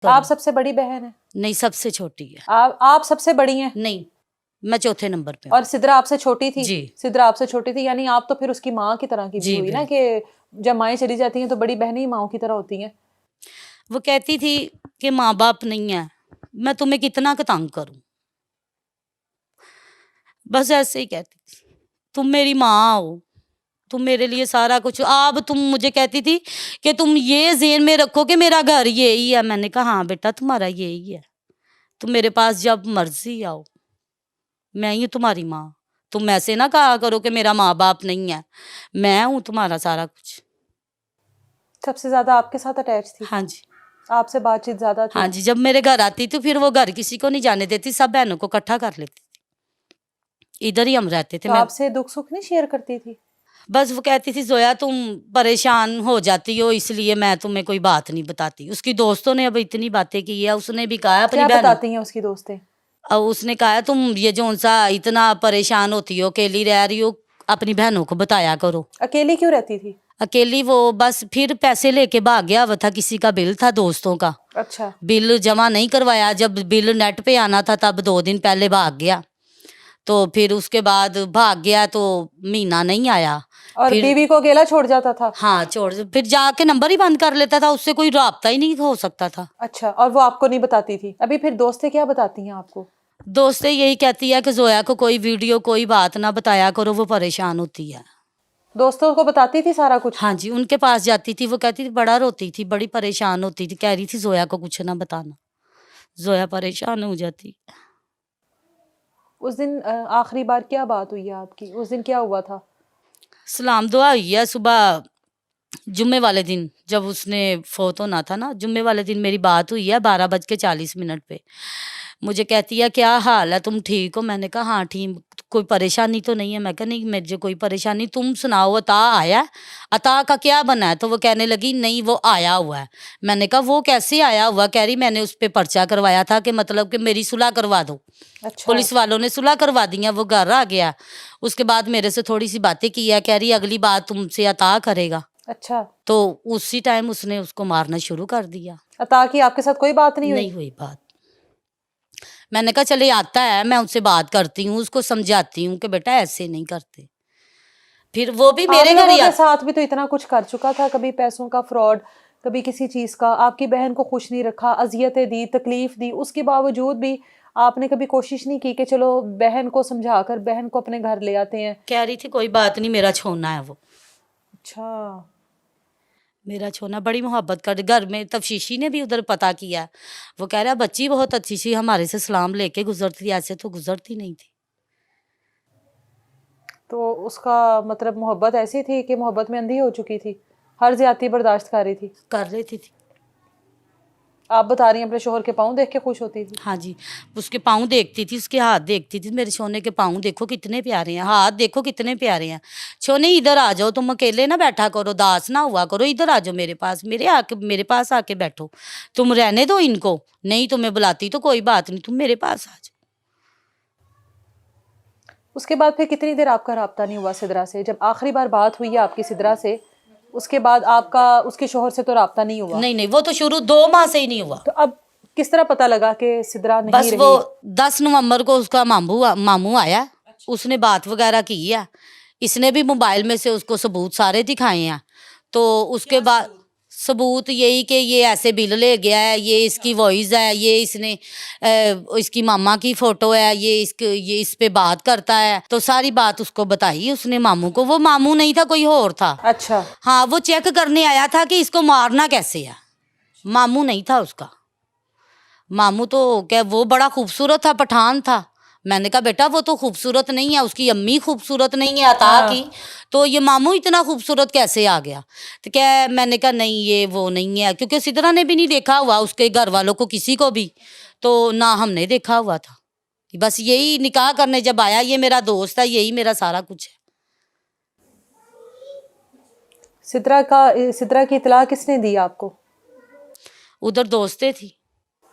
آپ سب سے بڑی بہن ہے؟ نہیں، سب سے چھوٹی ہے۔ آپ سب سے بڑی ہیں؟ نہیں، میں چوتھے نمبر پہ۔ اور سدرا آپ سے چھوٹی تھی؟ جی، سدرا آپ سے چھوٹی تھی، یعنی آپ تو پھر اس کی ماں کی طرح کی بھی ہوئی نا، کہ جب مائیں چلی جاتی ہیں تو بڑی بہنیں ہی ماؤں کی طرح ہوتی ہیں۔ وہ کہتی تھی کہ ماں باپ نہیں ہے، میں تمہیں کتنا تنگ کروں، بس ایسے ہی کہتی تھی، تم میری ماں ہو، تم میرے لیے سارا کچھ۔ اب تم مجھے کہتی تھی کہ تم یہ ذہن میں رکھو کہ میرا گھر یہی ہے۔ میں نے کہا ہاں بیٹا تمہارا یہی ہے، تم میرے پاس جب مرضی آؤ، میں ہی تمہاری ماں۔ تم ایسے نہ کہا کرو کہ میرا ماں باپ نہیں ہے، میں ہوں تمہارا سارا کچھ۔ سب سے زیادہ آپ کے ساتھ اٹیچ تھی؟ ہاں جی، آپ سے بات چیت زیادہ تھی؟ ہاں جی، جب میرے گھر آتی تو پھر وہ گھر کسی کو نہیں جانے دیتی، سب بہنوں کو اکٹھا کر لیتی تھی، ادھر ہی ہم رہتے تھے۔ تو میں آپ سے دکھ سکھ نہیں شیئر کرتی تھی؟ بس وہ کہتی تھی زویا تم پریشان ہو جاتی ہو اس لیے میں تمہیں کوئی بات نہیں بتاتی۔ اس کی دوستوں نے اب اتنی باتیں کی ہے، اس نے بھی کہا اپنی کیا بہنوں، بتاتی ہیں اس کی دوستیں؟ اور اس نے کہا تم یہ جو سا اتنا پریشان ہوتی ہو، اکیلی رہ رہی ہو، اپنی بہنوں کو بتایا کرو۔ اکیلی کیوں رہتی تھی؟ اکیلی وہ بس پھر پیسے لے کے بھاگ گیا ہوا تھا، کسی کا بل تھا دوستوں کا، اچھا، بل جمع نہیں کروایا، جب بل نیٹ پہ آنا تھا تب 2 دن پہلے بھاگ گیا، تو پھر اس کے بعد بھاگ گیا تو مہینہ نہیں آیا۔ اور پھر بیوی کو اکیلا چھوڑ جاتا تھا؟ ہاں چھوڑ، پھر جا کے نمبر ہی بند کر لیتا تھا، اس سے کوئی رابطہ ہی نہیں ہو سکتا تھا۔ اچھا، اور وہ آپ کو نہیں بتاتی تھی؟ ابھی پھر دوستیں کیا بتاتی ہیں آپ کو؟ دوستیں یہی کہتی ہے کہ زویا کو کوئی ویڈیو کوئی بات نہ بتایا کرو، وہ پریشان ہوتی ہے۔ دوستوں کو بتاتی تھی سارا کچھ؟ ہاں جی، ان کے پاس جاتی تھی، وہ کہتی تھی بڑا روتی تھی، بڑی پریشان ہوتی تھی، کہہ رہی تھی زویا کو کچھ نہ بتانا، زویا پریشان ہو جاتی۔ اس دن آخری بار کیا بات ہوئی ہے آپ کی؟ اس دن کیا ہوا تھا؟ سلام دعا ہوئی ہے صبح جمعے والے دن، جب اس نے فوت ہونا تھا نا، جمعے والے دن میری بات ہوئی ہے 12:40 پہ۔ مجھے کہتی ہے کیا حال ہے، تم ٹھیک ہو؟ میں نے کہا ہاں ٹھیک، کوئی پریشانی تو نہیں ہے؟ میں کہا نہیں مجھے کوئی پریشانی، تم سناؤ عطا آیا؟ عطا کا کیا بنا ہے؟ تو وہ کہنے لگی نہیں وہ آیا ہوا ہے۔ میں نے کہا وہ کیسے آیا ہوا؟ کہہ رہی میں نے اس پہ پرچہ کروایا تھا کہ مطلب کہ میری صلح کروا دو، اچھا، پولیس والوں نے صلح کروا دی ہے، وہ گھر آ گیا۔ اس کے بعد میرے سے تھوڑی سی باتیں کی ہے، کہہ رہی اگلی بات تم سے عطا کرے گا، اچھا، تو اسی ٹائم اس نے اس کو مارنا شروع کر دیا۔ عطا کی آپ کے ساتھ کوئی بات نہیں ہوئی؟ نہیں ہوئی بات۔ میں نے کہا چلے آتا ہے میں ان سے بات کرتی ہوں، اس کو سمجھاتی ہوں کہ بیٹا ایسے نہیں کرتے۔ پھر وہ بھی آپ میرے گھر لوگوں ہی کے آتا۔ ساتھ بھی تو اتنا کچھ کر چکا تھا، کبھی پیسوں کا فراڈ، کبھی کسی چیز کا، آپ کی بہن کو خوش نہیں رکھا، اذیتیں دی، تکلیف دی، اس کے باوجود بھی آپ نے کبھی کوشش نہیں کی کہ چلو بہن کو سمجھا کر بہن کو اپنے گھر لے آتے ہیں؟ کہہ رہی تھی کوئی بات نہیں میرا چھونا ہے وہ، اچھا، میرا چھونا، بڑی محبت کر گھر میں۔ تفشیشی نے بھی ادھر پتہ کیا، وہ کہہ رہا بچی بہت اچھی سی ہمارے سے سلام لے کے گزرتی، ایسے تو گزرتی نہیں تھی۔ تو اس کا مطلب محبت ایسی تھی کہ محبت میں اندھی ہو چکی تھی، ہر زیادتی برداشت کر رہی تھی؟ کر لیتی تھی۔ آپ بتا رہی ہیں اپنے شوہر کے پاؤں دیکھ کے خوش ہوتی تھی؟ ہاں جی، اس کے پاؤں دیکھتی تھی، اس کے ہاتھ دیکھتی تھی، میرے سونے کے پاؤں دیکھو کتنے پیارے ہیں، ہاتھ دیکھو کتنے پیارے ہیں، سونے ادھر آ جاؤ، تم اکیلے نہ بیٹھا کرو، داس نہ ہوا کرو، ادھر آ جاؤ میرے پاس، میرے پاس آ کے بیٹھو، تم رہنے دو ان کو، نہیں تمہیں بلاتی تو کوئی بات نہیں، تم میرے پاس آ جاؤ۔ اس کے بعد پھر کتنی دیر آپ کا رابطہ نہیں ہوا سدرا سے؟ جب آخری بار بات ہوئی ہے آپ کی سدرا سے، اس کے بعد آپ کا اس کے شوہر سے تو رابطہ نہیں ہوا؟ نہیں وہ تو شروع 2 ماہ سے ہی نہیں ہوا۔ تو اب کس طرح پتہ لگا کہ سدرا نہیں بس وہ رہی؟ 10 نومبر کو اس کا ماموں آیا، اس نے بات وغیرہ کی ہے، اس نے بھی موبائل میں سے اس کو ثبوت سارے دکھائے ہیں، تو اس کے بعد ثبوت یہی کہ یہ ایسے بل لے گیا ہے، یہ اس کی وائس ہے، یہ اس نے اس کی ماما کی فوٹو ہے، یہ اس پہ بات کرتا ہے، تو ساری بات اس کو بتائی اس نے ماموں کو۔ وہ ماموں نہیں تھا، کوئی اور تھا۔ اچھا، ہاں وہ چیک کرنے آیا تھا کہ اس کو مارنا کیسے ہے، ماموں نہیں تھا اس کا۔ ماموں تو کہ وہ بڑا خوبصورت تھا، پٹھان تھا۔ میں نے کہا بیٹا وہ تو خوبصورت نہیں ہے، اس کی امی خوبصورت نہیں ہے عطا کی، تو یہ ماموں اتنا خوبصورت کیسے آ گیا؟ تو کہ میں نے کہا نہیں یہ وہ نہیں ہے، کیونکہ سدرا نے بھی نہیں دیکھا ہوا اس کے گھر والوں کو کسی کو بھی، تو نہ ہم نے دیکھا ہوا تھا، بس یہی نکاح کرنے جب آیا یہ میرا دوست ہے، یہی میرا سارا کچھ ہے۔ سدرا کی اطلاع کس نے دی آپ کو؟ ادھر دوستیں تھی،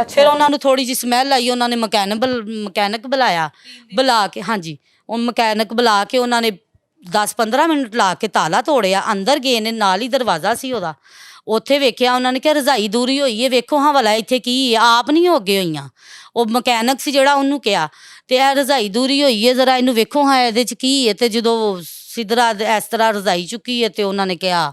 ਅੱਛਾ। ਫਿਰ ਉਹਨਾਂ ਨੂੰ ਥੋੜੀ ਜਿਹੀ ਸਮੈਲ ਆਈ, ਉਹਨਾਂ ਨੇ ਮਕੈਨਿਕ ਬੁਲਾਇਆ, ਬੁਲਾ ਕੇ ਹਾਂਜੀ ਉਹ ਮਕੈਨਿਕ ਬੁਲਾ ਕੇ ਉਹਨਾਂ ਨੇ 10-15 ਮਿੰਟ ਲਾ ਕੇ ਤਾਲਾ ਤੋੜਿਆ, ਅੰਦਰ ਗਏ ਨੇ, ਨਾਲ ਹੀ ਦਰਵਾਜ਼ਾ ਸੀ ਉਹਦਾ, ਉੱਥੇ ਵੇਖਿਆ ਉਹਨਾਂ ਨੇ ਕਿ ਰਜ਼ਾਈ ਦੂਰੀ ਹੋਈ ਹੈ, ਵੇਖੋ ਹਾਂ ਵਾਲਾ ਇੱਥੇ ਕੀ ਹੈ, ਆਪ ਨਹੀਂ ਹੋ ਅੱਗੇ ਹੋਈਆਂ। ਉਹ ਮਕੈਨਿਕ ਸੀ ਜਿਹੜਾ, ਉਹਨੂੰ ਕਿਹਾ ਤੇ ਇਹ ਰਜ਼ਾਈ ਦੂਰੀ ਹੋਈ ਹੈ, ਜ਼ਰਾ ਇਹਨੂੰ ਵੇਖੋ ਹਾਂ ਇਹਦੇ 'ਚ ਕੀ ਹੈ। ਤੇ ਜਦੋਂ ਸਿੱਧਰਾ ਇਸ ਤਰ੍ਹਾਂ ਰਜ਼ਾਈ ਚੁੱਕੀ ਹੈ ਤੇ ਉਹਨਾਂ ਨੇ ਕਿਹਾ